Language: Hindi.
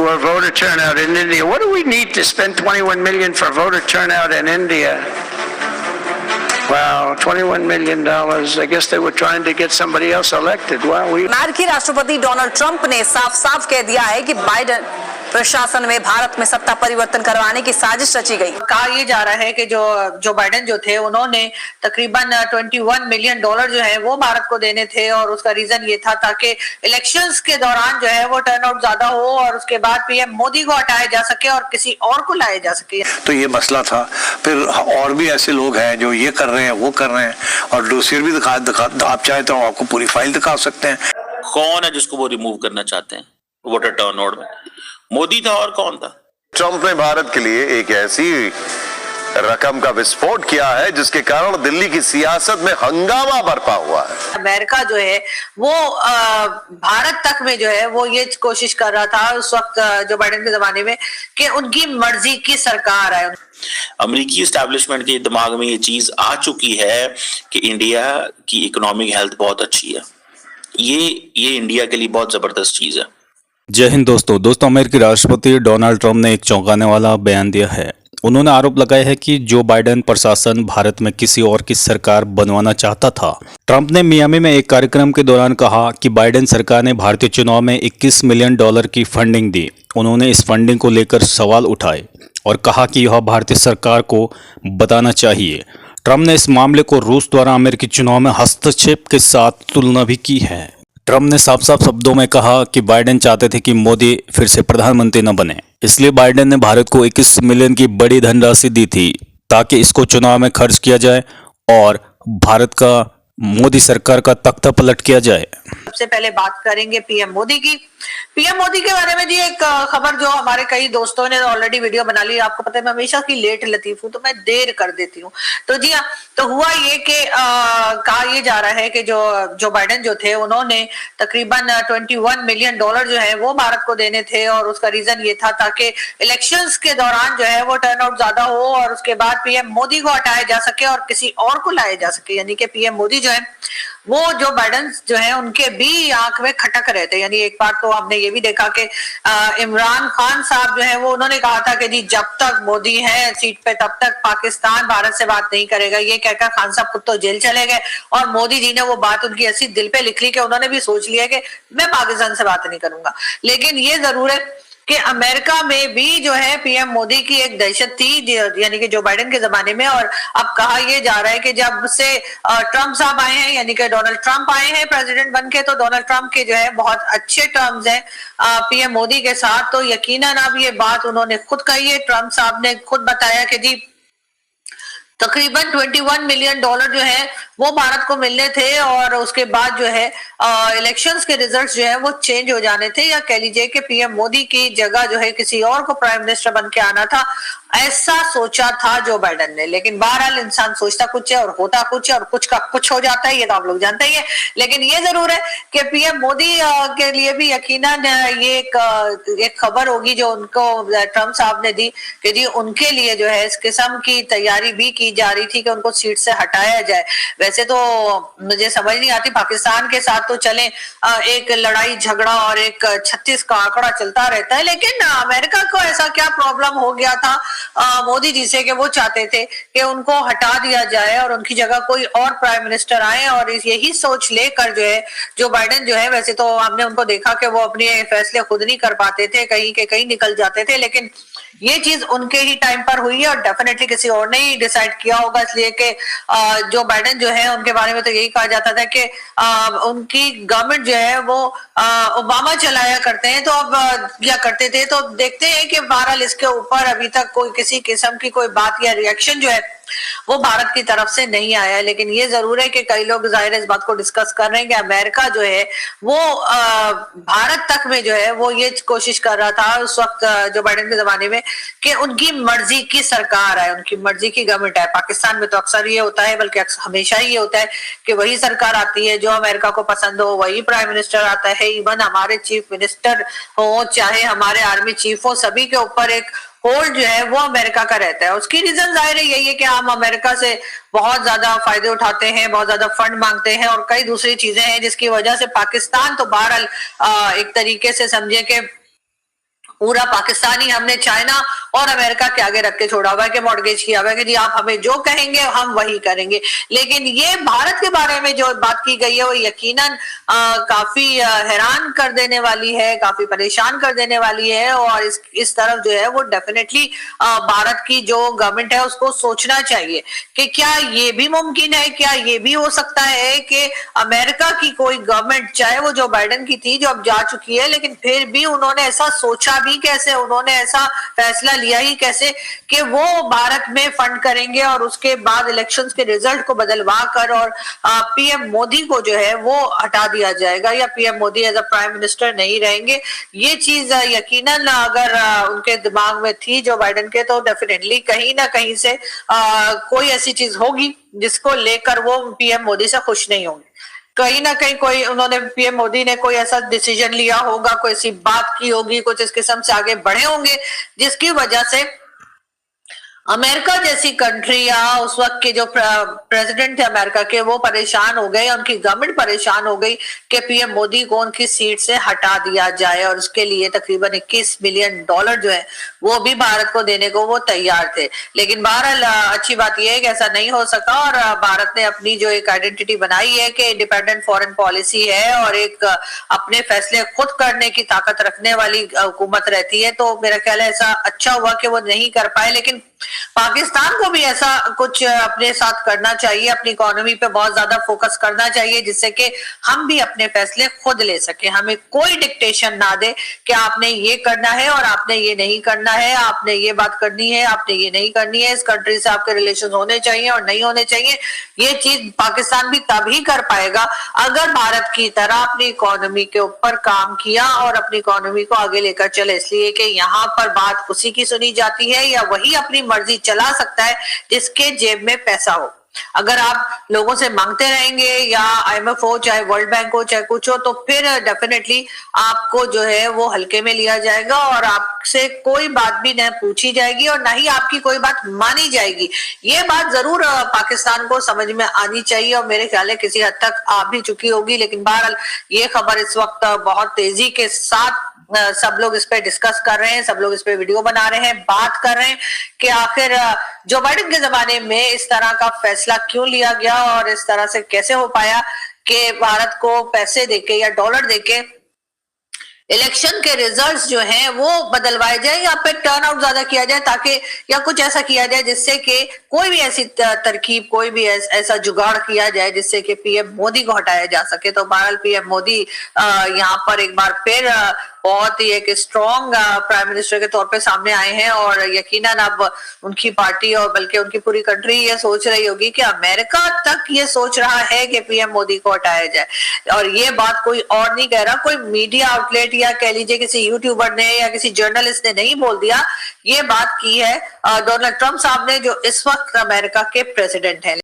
for voter turnout in India. What do we need to spend 21 million for voter turnout in India? Wow, $21 million. I guess they were trying to get somebody else elected. Wow, अमेरिकी राष्ट्रपति डोनाल्ड ट्रंप ने साफ-साफ कह दिया है कि बाइडेन प्रशासन में भारत में सत्ता परिवर्तन करवाने की साजिश रची गई। कहा यह जा रहा है कि जो बाइडेन जो थे उन्होंने तकरीबन $21 मिलियन जो है वो भारत को देने थे और उसका रीजन ये था ताकि इलेक्शंस के दौरान जो है वो टर्नआउट ज्यादा हो और उसके बाद पीएम मोदी को हटाया जा सके और किसी और को लाया जा सके। तो ये मसला था। फिर और भी ऐसे लोग हैं जो ये कर रहे हैं वो कर रहे हैं और डोसियर भी दिखा आप चाहे तो आपको पूरी फाइल दिखा सकते हैं। कौन है जिसको वो रिमूव करना चाहते हैं वोटर टर्नआउट में? मोदी था और कौन था? ट्रंप ने भारत के लिए एक ऐसी रकम का विस्फोट किया है जिसके कारण दिल्ली की सियासत में हंगामा बरपा हुआ है। अमेरिका जो है वो भारत तक में जो है वो ये कोशिश कर रहा था उस वक्त जो बाइडेन के जमाने में कि उनकी मर्जी की सरकार है। अमेरिकी एस्टैब्लिशमेंट के दिमाग में ये चीज आ चुकी है कि इंडिया की इकोनॉमिक हेल्थ बहुत अच्छी है। ये इंडिया के लिए बहुत जबरदस्त चीज है। जय हिंद दोस्तों अमेरिकी राष्ट्रपति डोनाल्ड ट्रंप ने एक चौंकाने वाला बयान दिया है। उन्होंने आरोप लगाया है कि जो बाइडेन प्रशासन भारत में किसी और की सरकार बनवाना चाहता था। ट्रंप ने मियामी में एक कार्यक्रम के दौरान कहा कि बाइडेन सरकार ने भारतीय चुनाव में $21 मिलियन की फंडिंग दी। उन्होंने इस फंडिंग को लेकर सवाल उठाए और कहा कि यह भारतीय सरकार को बताना चाहिए। ट्रंप ने इस मामले को रूस द्वारा अमेरिकी चुनाव में हस्तक्षेप के साथ तुलना भी की है। ट्रंप ने साफ साफ शब्दों में कहा कि बाइडेन चाहते थे कि मोदी फिर से प्रधानमंत्री न बने, इसलिए बाइडेन ने भारत को 21 मिलियन की बड़ी धनराशि दी थी ताकि इसको चुनाव में खर्च किया जाए और भारत का मोदी सरकार का तख्ता पलट किया जाए। सबसे पहले बात करेंगे पीएम मोदी की। पीएम मोदी के बारे में जी एक खबर जो हमारे कई दोस्तों ने ऑलरेडी वीडियो बना ली। आपको पता है मैं हमेशा की लेट लतीफ हूं तो मैं देर कर देती हूँ। तो जी हाँ, तो हुआ ये कि कहा यह जा रहा है कि जो बाइडेन जो थे उन्होंने तकरीबन $21 मिलियन जो है वो भारत को देने थे और उसका रीजन ये था ताकि इलेक्शंस के दौरान जो है वो टर्नआउट ज्यादा हो और उसके बाद पीएम मोदी को हटाया जा सके और किसी और को लाया जा सके। यानी कि पीएम मोदी जो है वो जो बाइडेन जो है उनके भी आंख में खटक रहे थे। यानी एक बार तो हमने ये भी देखा कि इमरान खान साहब जो है वो उन्होंने कहा था कि जी जब तक मोदी है सीट पे तब तक पाकिस्तान भारत से बात नहीं करेगा। ये कहकर खान साहब खुद तो जेल चले गए और मोदी जी ने वो बात उनकी ऐसी दिल पे लिख ली कि उन्होंने भी सोच लिया कि मैं पाकिस्तान से बात नहीं करूंगा। लेकिन ये जरूर है कि अमेरिका में भी जो है पीएम मोदी की एक दहशत थी यानी कि जो बाइडेन के जमाने में। और अब कहा यह जा रहा है कि जब से ट्रंप साहब आए हैं यानी कि डोनाल्ड ट्रंप आए हैं प्रेसिडेंट बनके, तो डोनाल्ड ट्रंप के जो है बहुत अच्छे टर्म्स हैं पीएम मोदी के साथ। तो यकीनन अब ये बात उन्होंने खुद कही है। ट्रंप साहब ने खुद बताया कि जी तकरीबन $21 मिलियन जो है वो भारत को मिलने थे और उसके बाद जो है इलेक्शंस के रिजल्ट्स जो है वो चेंज हो जाने थे, या कह लीजिए कि पीएम मोदी की जगह जो है किसी और को प्राइम मिनिस्टर बन के आना था, ऐसा सोचा था जो बाइडेन ने। लेकिन बहरहाल इंसान सोचता कुछ है और होता कुछ है और कुछ का कुछ हो जाता है, ये तो आप लोग जानते ही है। लेकिन ये जरूर है कि पीएम मोदी के लिए भी यकीनन ये एक खबर होगी जो उनको ट्रंप साहब ने दी कि जी उनके लिए जो है इस किस्म की तैयारी भी की जा रही थी कि उनको सीट से हटाया जाए। वैसे तो मुझे समझ नहीं आती, पाकिस्तान के साथ तो चले एक लड़ाई झगड़ा और एक 36 का आंकड़ा चलता रहता है, लेकिन अमेरिका को ऐसा क्या प्रॉब्लम हो गया था मोदी जी से कि वो चाहते थे कि उनको हटा दिया जाए और उनकी जगह कोई और प्राइम मिनिस्टर आए। और यही सोच लेकर जो है जो बाइडेन जो है, वैसे तो हमने उनको देखा कि वो अपने फैसले खुद नहीं कर पाते थे, कहीं के कहीं निकल जाते थे, लेकिन ये चीज उनके ही टाइम पर हुई है और डेफिनेटली किसी और ने ही डिसाइड किया होगा। इसलिए कि जो बाइडेन जो है उनके बारे में तो यही कहा जाता था कि उनकी गवर्नमेंट जो है वो ओबामा चलाया करते हैं, तो अब क्या करते थे। तो देखते हैं कि बहरहाल इसके ऊपर अभी तक कोई किसी किस्म की कोई बात या रिएक्शन जो है वो भारत की तरफ से नहीं आया है। लेकिन ये जरूर है कि कई लोग जाहिर इस बात को डिस्कस कर रहे हैं कि अमेरिका जो है वो भारत तक में जो है वो ये कोशिश कर रहा था उस वक्त जो बाइडेन के जमाने में कि उनकी मर्जी की सरकार है, उनकी मर्जी की गवर्नमेंट है। पाकिस्तान में तो अक्सर ये होता है, बल्कि हमेशा ही ये होता है कि वही सरकार आती है जो अमेरिका को पसंद हो, वही प्राइम मिनिस्टर आता है। इवन हमारे चीफ मिनिस्टर हो चाहे हमारे आर्मी चीफ हो, सभी के ऊपर एक होल्ड जो है वो अमेरिका का रहता है। उसकी रीजन जाहिर है यही है कि हम अमेरिका से बहुत ज्यादा फायदे उठाते हैं, बहुत ज्यादा फंड मांगते हैं और कई दूसरी चीजें हैं जिसकी वजह से पाकिस्तान तो बहरहाल एक तरीके से समझे कि पूरा पाकिस्तानी हमने चाइना और अमेरिका के आगे रख के छोड़ा हुआ है कि मॉर्गेज किया हुआ है कि जी आप हमें जो कहेंगे हम वही करेंगे। लेकिन ये भारत के बारे में जो बात की गई है वो यकीनन काफी हैरान कर देने वाली है, काफी परेशान कर देने वाली है। और इस तरफ जो है वो डेफिनेटली भारत की जो गवर्नमेंट है उसको सोचना चाहिए कि क्या ये भी मुमकिन है, क्या ये भी हो सकता है कि अमेरिका की कोई गवर्नमेंट, चाहे वो जो बाइडेन की थी जो अब जा चुकी है, लेकिन फिर भी उन्होंने ऐसा सोचा भी कैसे, उन्होंने ऐसा फैसला लिया ही कैसे कि वो भारत में फंड करेंगे और उसके बाद इलेक्शंस के रिजल्ट को बदलवा कर और पीएम मोदी को जो है वो हटा दिया जाएगा या PM Modi as a prime minister नहीं रहेंगे। ये चीज यकीनन अगर उनके दिमाग में थी जो बाइडेन के, तो डेफिनेटली कहीं ना कहीं से कोई ऐसी चीज होगी जिसको लेकर वो पीएम मोदी से खुश नहीं होंगे। कहीं ना कहीं कोई उन्होंने पीएम मोदी ने कोई ऐसा डिसीजन लिया होगा, कोई ऐसी बात की होगी, कुछ इस किस्म से आगे बढ़े होंगे जिसकी वजह से अमेरिका जैसी कंट्री या उस वक्त के जो प्रेसिडेंट थे अमेरिका के वो परेशान हो गए, उनकी गवर्नमेंट परेशान हो गई कि पीएम मोदी को उनकी सीट से हटा दिया जाए। और उसके लिए तकरीबन $21 बिलियन जो है वो भी भारत को देने को वो तैयार थे। लेकिन बहरहाल अच्छी बात यह है कि ऐसा नहीं हो सका और भारत ने अपनी जो एक आइडेंटिटी बनाई है कि इंडिपेंडेंट फॉरेन पॉलिसी है और एक अपने फैसले खुद करने की ताकत रखने वाली हुकूमत रहती है। तो मेरा ख्याल है ऐसा अच्छा हुआ कि वो नहीं कर पाए। लेकिन पाकिस्तान को भी ऐसा कुछ अपने साथ करना चाहिए, अपनी इकोनॉमी पे बहुत ज्यादा फोकस करना चाहिए जिससे कि हम भी अपने फैसले खुद ले सके। हमें कोई डिक्टेशन ना दे कि आपने ये करना है और आपने ये नहीं करना है, आपने ये बात करनी है, आपने ये नहीं करनी है, इस कंट्री से आपके रिलेशन होने चाहिए और नहीं होने चाहिए। ये चीज पाकिस्तान भी तभी कर पाएगा अगर भारत की तरह अपनी इकोनॉमी के ऊपर काम किया और अपनी इकोनॉमी को आगे लेकर चले। इसलिए कि यहाँ पर बात उसी की सुनी जाती है या वही अपनी मर्जी चला सकता है जिसके जेब में पैसा हो। अगर आप लोगों से मांगते रहेंगे या IMF हो, चाहे वर्ल्ड बैंक हो, चाहे कुछ हो, तो फिर डेफिनेटली आपको जो है वो हल्के में लिया जाएगा और आपसे कोई बात भी न पूछी जाएगी और ना ही आपकी कोई बात मानी जाएगी। ये बात जरूर पाकिस्तान को समझ में आनी चाहिए और मेरे ख्याल है किसी हद तक आ भी चुकी होगी। लेकिन बहरहाल ये खबर इस वक्त बहुत तेजी के साथ सब लोग इस पे डिस्कस कर रहे हैं, सब लोग इस पे वीडियो बना रहे हैं, बात कर रहे हैं कि आखिर जो बाइडेन के जमाने में इस तरह का फैसला क्यों लिया गया और इस तरह से कैसे हो पाया कि भारत को पैसे देके या डॉलर देके इलेक्शन के रिजल्ट्स जो हैं वो बदलवाए जाए या फिर टर्न आउट ज्यादा किया जाए ताकि या कुछ ऐसा किया जाए जिससे कि कोई भी ऐसी तरकीब, कोई भी ऐसा जुगाड़ किया जाए जिससे कि पीएम मोदी को हटाया जा सके। तो बहरहाल पीएम मोदी यहाँ पर एक बार फिर बहुत ही एक स्ट्रॉन्ग प्राइम मिनिस्टर के तौर पे सामने आए हैं और यकीनन अब उनकी पार्टी और बल्कि उनकी पूरी कंट्री ये सोच रही होगी कि अमेरिका तक ये सोच रहा है कि पीएम मोदी को हटाया जाए। और ये बात कोई और नहीं कह रहा, कोई मीडिया आउटलेट या कह लीजिए किसी यूट्यूबर ने या किसी जर्नलिस्ट ने नहीं बोल दिया, ये बात की है डोनाल्ड ट्रंप साहब ने जो इस वक्त अमेरिका के प्रेसिडेंट हैं।